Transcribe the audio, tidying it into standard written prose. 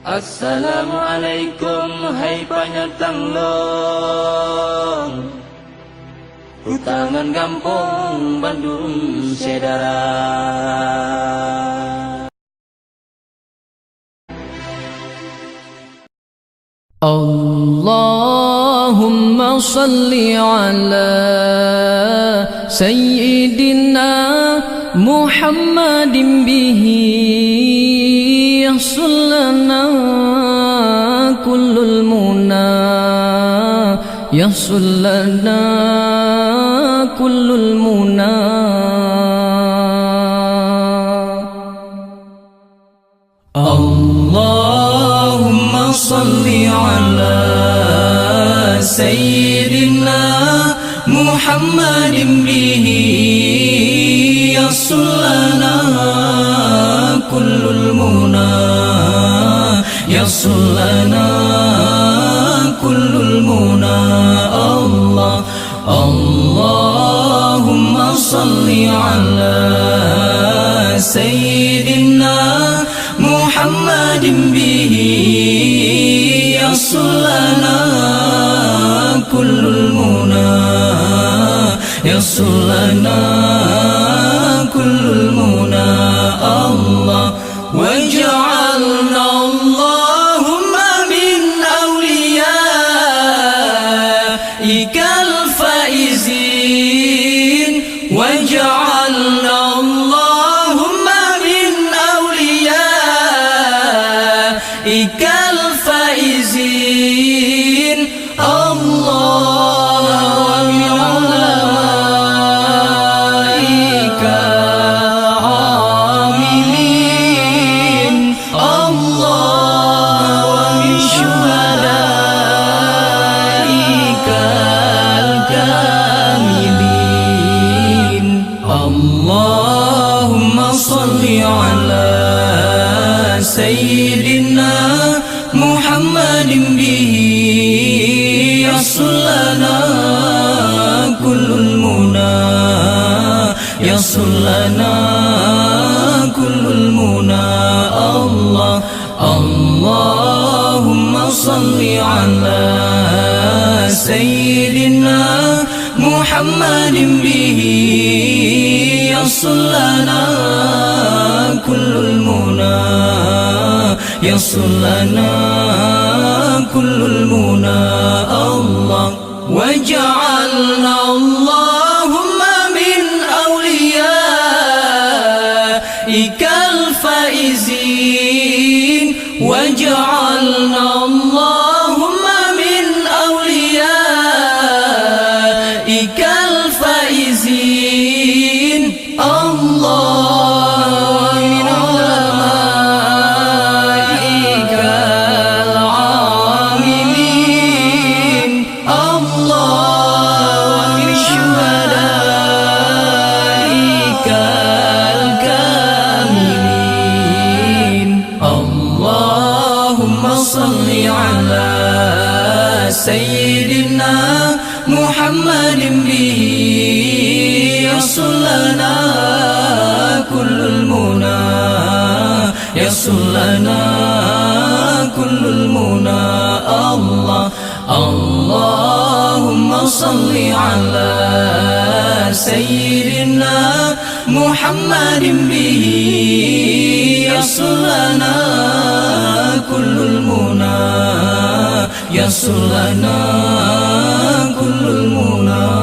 Assalamualaikum hai panyatang long, Hutangan Kampung Bandung Sedara. Allahumma salli ala Sayyidina Muhammadin bihi yahsullana kullul muna, yahsullana kullul muna. Allahumma salli ala Sayyidina Muhammadin bihi yahsullana kullul muna, yahsullana kullul muna. Allahumma salli ala Sayyidina Muhammadin bihi yahsullana kullul muna, yahsullana kullul muna. Allah waj'alna Allahumma min awliyaikal faizin, waj'alna Allahumma min awliyaikal faizin. Allah wa min ulamaika amilin, Allah wa min syuhadaika al-kamilin. Allahumma salli ala Sayyidina Muhammadin bihi yahsullana kullul muna, yahsullana kullul muna. Allahumma salli ala Sayyidina Muhammadin bihi yahsullana kullul muna, yahsullana kullul muna. Allah waj'alna Allahumma min awliyaikal faizin, waj'alna Allahumma min awliyaikal faizin. Allah min ulamaika al-amilin, Allah min syuhadaika al-kamilin. Allahumma salli ala Sayyidina Muhammadin bihi yahsullana kullul muna, yahsullana kullul muna. Allahumma salli ala Sayyidina Muhammadin bihi yahsullana kullul muna, yahsullana kullul muna.